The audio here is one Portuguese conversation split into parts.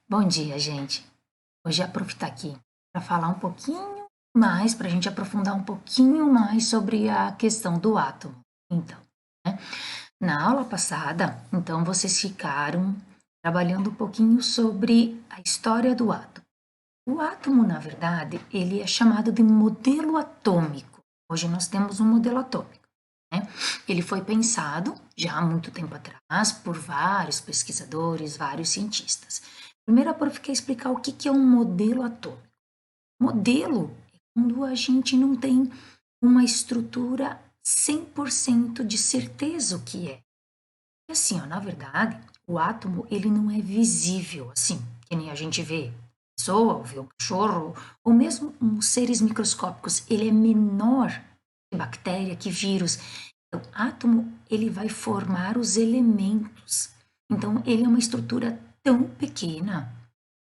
Bom dia, gente. Hoje a Prof está aqui para falar um pouquinho mais, para a gente aprofundar um pouquinho mais sobre a questão do átomo. Então, né? Na aula passada, então vocês ficaram trabalhando um pouquinho sobre a história do átomo. O átomo, na verdade, ele é chamado de modelo atômico. Hoje nós temos um modelo atômico, né? Ele foi pensado já há muito tempo atrás por vários pesquisadores, vários cientistas. Primeiro, a prof quer explicar o que é um modelo atômico. Modelo é quando a gente não tem uma estrutura 100% de certeza o que é. E assim, ó, na verdade, o átomo ele não é visível, assim, que nem a gente vê pessoa, ou vê um cachorro, ou mesmo uns seres microscópicos. Ele é menor que bactéria, que vírus. Então, átomo, ele vai formar os elementos. Então, ele é uma estrutura tão pequena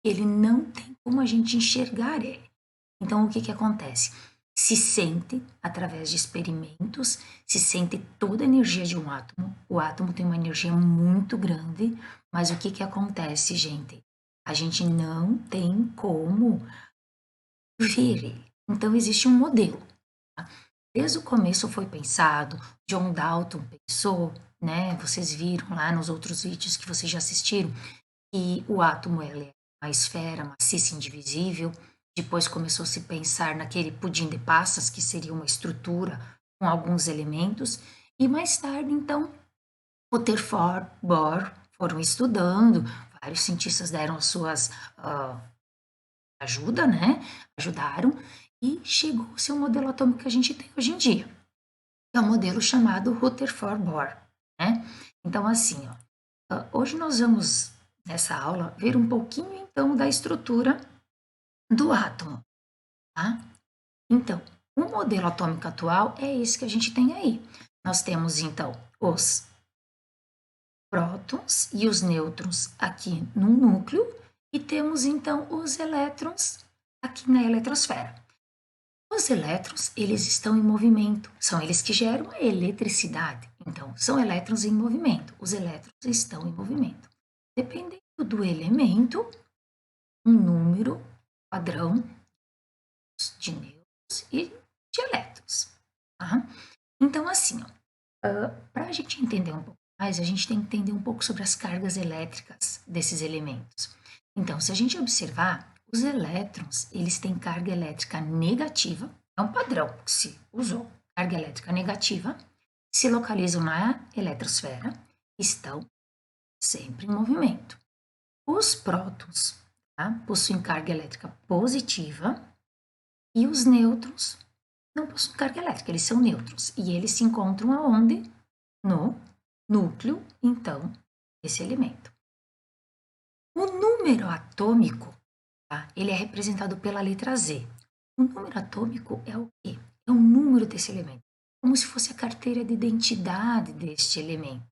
que ele não tem como a gente enxergar ele. Então, o que que acontece? Se sente, através de experimentos, se sente toda a energia de um átomo. O átomo tem uma energia muito grande, mas o que que acontece, gente? A gente não tem como ver ele. Então, existe um modelo. Tá? Desde o começo foi pensado, John Dalton pensou, né? Vocês viram lá nos outros vídeos que vocês já assistiram, que o átomo é uma esfera maciça indivisível. Depois começou a se pensar naquele pudim de passas, que seria uma estrutura com alguns elementos. E mais tarde, então, Rutherford, Bohr foram estudando, vários cientistas deram as suas ajuda, né? Ajudaram, e chegou-se ao modelo atômico que a gente tem hoje em dia, que é o modelo chamado Rutherford-Bohr, né? Então, assim, ó, hoje nós vamos, nessa aula, ver um pouquinho, então, da estrutura do átomo, tá? Então, o modelo atômico atual é esse que a gente tem aí. Nós temos, então, os prótons e os nêutrons aqui no núcleo e temos, então, os elétrons aqui na eletrosfera. Os elétrons, eles estão em movimento, são eles que geram a eletricidade. Então, são elétrons em movimento, os elétrons estão em movimento. Dependendo do elemento, um número padrão de nêutrons e de elétrons. Tá? Então, assim, para a gente entender um pouco mais, a gente tem que entender um pouco sobre as cargas elétricas desses elementos. Então, se a gente observar, os elétrons, eles têm carga elétrica negativa, é um padrão que se usou, carga elétrica negativa, se localizam na eletrosfera, estão sempre em movimento. Os prótons, tá, possuem carga elétrica positiva e os nêutrons não possuem carga elétrica, eles são nêutrons e eles se encontram aonde? No núcleo, então, desse elemento. O número atômico, tá, ele é representado pela letra Z. O número atômico é o quê? É o número desse elemento, como se fosse a carteira de identidade deste elemento.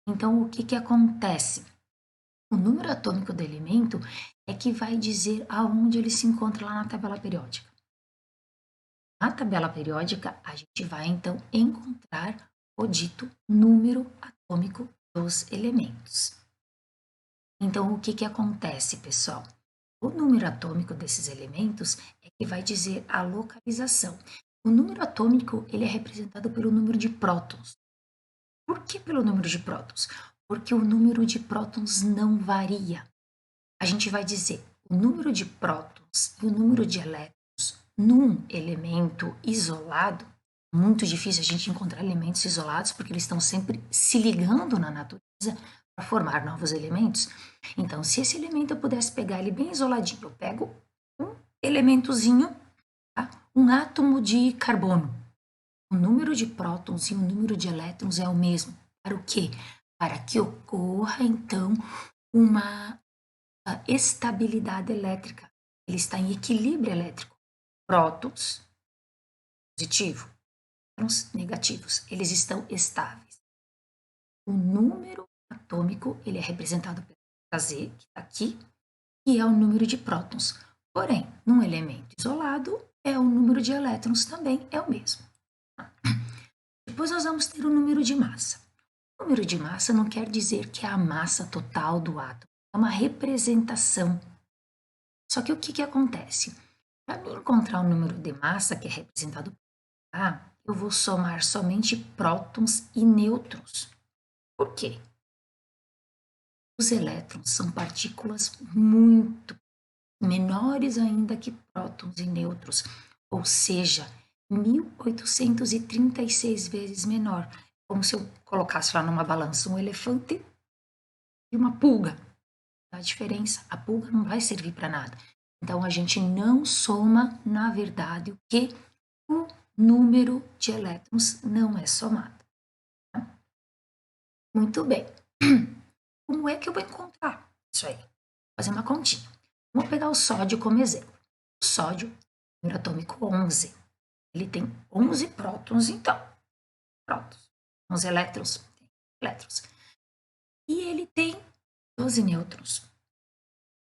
Então, o que que acontece? O número atômico do elemento é que vai dizer aonde ele se encontra lá na tabela periódica. Na tabela periódica, a gente vai então encontrar o dito número atômico dos elementos. Então, o que que acontece, pessoal? O número atômico desses elementos é que vai dizer a localização. O número atômico, ele é representado pelo número de prótons. Por que pelo número de prótons? Porque o número de prótons não varia. A gente vai dizer o número de prótons e o número de elétrons num elemento isolado. Muito difícil a gente encontrar elementos isolados porque eles estão sempre se ligando na natureza para formar novos elementos. Então, se esse elemento eu pudesse pegar ele bem isoladinho, eu pego um elementozinho, tá? Um átomo de carbono. O número de prótons e o número de elétrons é o mesmo. Para o quê? Para que ocorra, então, uma estabilidade elétrica. Ele está em equilíbrio elétrico. Prótons, positivo, elétrons, negativos. Eles estão estáveis. O número atômico, ele é representado pela Z, que está aqui, que é o número de prótons. Porém, num elemento isolado, o número de elétrons também é o mesmo. Depois nós vamos ter o número de massa. O número de massa não quer dizer que é a massa total do átomo. é uma representação. Só que o que acontece? Para mim encontrar o número de massa, que é representado por A, eu vou somar somente prótons e nêutrons. Por quê? Os elétrons são partículas muito menores ainda que prótons e nêutrons, ou seja, 1836 vezes menor. Como se eu colocasse lá numa balança um elefante e uma pulga. A diferença, a pulga não vai servir para nada. Então a gente não soma, na verdade, o que o número de elétrons não é somado. Tá? Muito bem. Como é que eu vou encontrar isso aí? Vou fazer uma continha. Vamos pegar o sódio como exemplo. O sódio, número atômico 11. Ele tem 11 prótons, então. Prótons. 11 elétrons. Elétrons. E ele tem 12 nêutrons.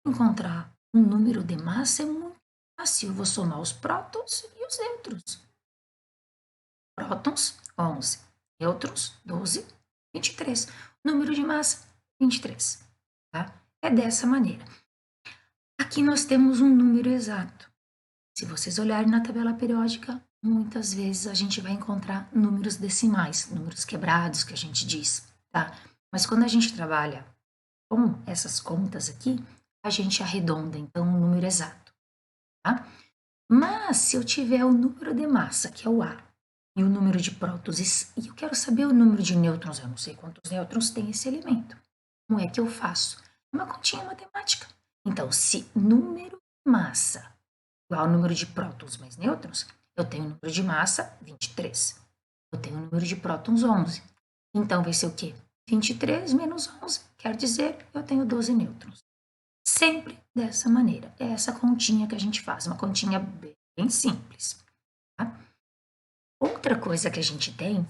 Encontrar um número de massa é muito fácil. Eu vou somar os prótons e os nêutrons. Prótons, 11. Nêutrons, 12. 23. Número de massa, 23. Tá? É dessa maneira. Aqui nós temos um número exato. Se vocês olharem na tabela periódica, muitas vezes a gente vai encontrar números decimais, números quebrados que a gente diz, tá? Mas quando a gente trabalha com essas contas aqui, a gente arredonda, então, um número exato, tá? Mas se eu tiver o número de massa, que é o A, e o número de prótons, e eu quero saber o número de nêutrons, eu não sei quantos nêutrons tem esse elemento. Como é que eu faço? Uma continha matemática. Então, se número de massa igual ao número de prótons mais nêutrons, eu tenho o número de massa 23. Eu tenho o número de prótons 11. Então, vai ser o quê? 23 menos 11, quer dizer, eu tenho 12 nêutrons. Sempre dessa maneira. É essa continha que a gente faz, uma continha bem simples. Tá? Outra coisa que a gente tem,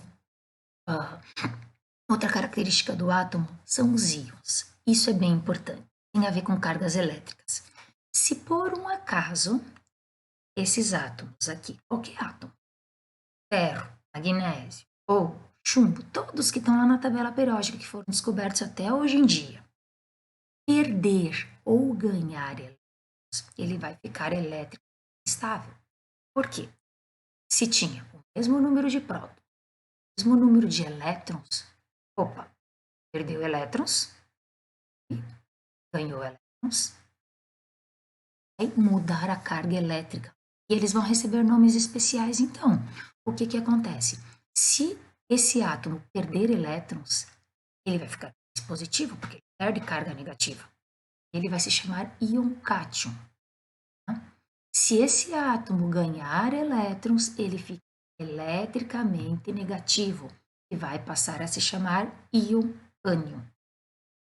outra característica do átomo, são os íons. Isso é bem importante. Tem a ver com cargas elétricas. Se por um acaso esses átomos aqui, qualquer átomo, ferro, magnésio ou chumbo, todos que estão lá na tabela periódica que foram descobertos até hoje em dia, perder ou ganhar elétrons, ele vai ficar elétrico estável. Por quê? Se tinha o mesmo número de prótons, o mesmo número de elétrons, opa, perdeu elétrons e ganhou elétrons, vai mudar a carga elétrica. E eles vão receber nomes especiais, então. O que acontece? Se esse átomo perder elétrons, ele vai ficar positivo, porque ele perde carga negativa. Ele vai se chamar íon cátion. Tá? Se esse átomo ganhar elétrons, ele fica eletricamente negativo e vai passar a se chamar íon ânion.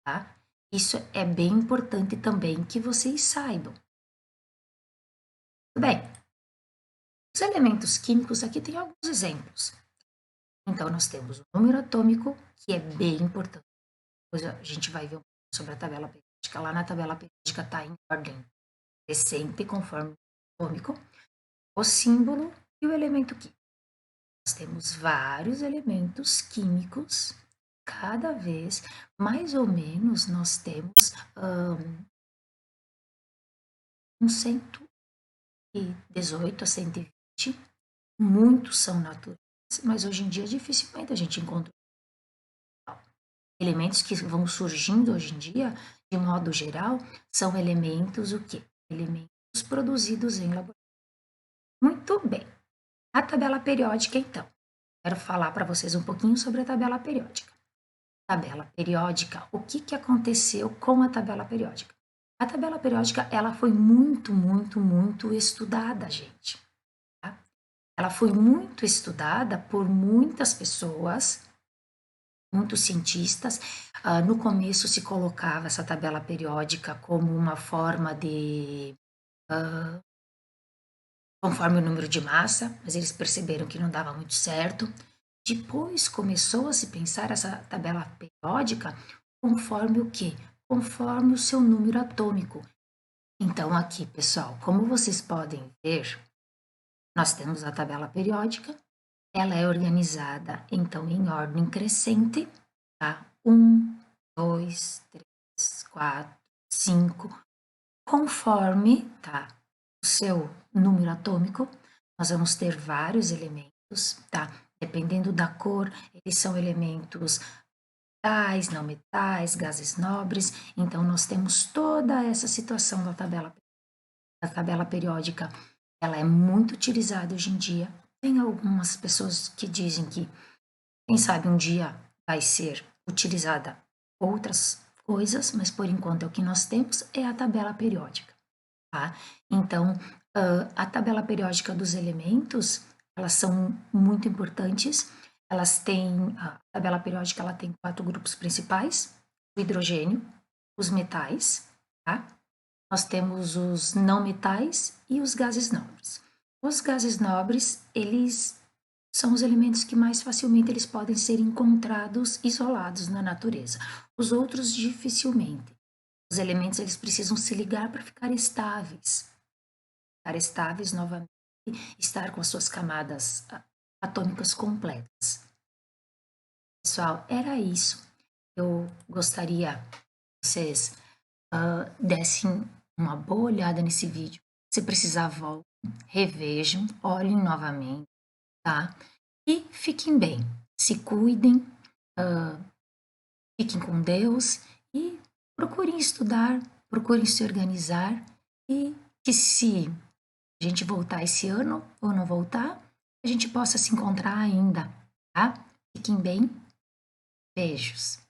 Tá? Isso é bem importante também que vocês saibam. Bem, os elementos químicos, aqui tem alguns exemplos. Então, nós temos o número atômico, que é bem importante. Depois a gente vai ver um pouco sobre a tabela periódica. Lá na tabela periódica está em ordem crescente, conforme o atômico, o símbolo e o elemento químico. Nós temos vários elementos químicos, cada vez, mais ou menos, nós temos uns 118 a 120. Muitos são naturais, mas hoje em dia dificilmente a gente encontra elementos que vão surgindo hoje em dia, de modo geral, são elementos o quê? Elementos produzidos em laboratório. Muito bem. A tabela periódica, então. Quero falar para vocês um pouquinho sobre a tabela periódica. Tabela periódica, o que aconteceu com a tabela periódica? A tabela periódica, ela foi muito estudada, gente. Tá? Ela foi muito estudada por muitas pessoas, muitos cientistas. No começo se colocava essa tabela periódica como uma forma de conforme o número de massa, mas eles perceberam que não dava muito certo. Depois começou a se pensar essa tabela periódica conforme o quê? Conforme o seu número atômico. Então aqui, pessoal, como vocês podem ver, nós temos a tabela periódica, ela é organizada então em ordem crescente, tá? 1, 2, 3, 4, 5. Conforme, tá, o seu número atômico, nós vamos ter vários elementos, tá? Dependendo da cor, eles são elementos metais, não metais, gases nobres. Então, nós temos toda essa situação da tabela. A tabela periódica, ela é muito utilizada hoje em dia. Tem algumas pessoas que dizem que, quem sabe, um dia vai ser utilizada outras coisas, mas por enquanto é o que nós temos, é a tabela periódica, tá? Então, a tabela periódica dos elementos, elas são muito importantes. Elas têm, a tabela periódica, ela tem 4 grupos principais: o hidrogênio, os metais, tá? Nós temos os não metais e os gases nobres. Os gases nobres, eles são os elementos que mais facilmente eles podem ser encontrados isolados na natureza. Os outros, dificilmente. Os elementos, eles precisam se ligar para ficar estáveis. Ficar estáveis novamente, estar com as suas camadas atômicas completas. Pessoal, era isso. Eu gostaria que vocês dessem uma boa olhada nesse vídeo. Se precisar, voltem, revejam, olhem novamente, tá? E fiquem bem, se cuidem, fiquem com Deus e procurem estudar, procurem se organizar e que, se a gente voltar esse ano ou não voltar, a gente possa se encontrar ainda, tá? Fiquem bem, beijos.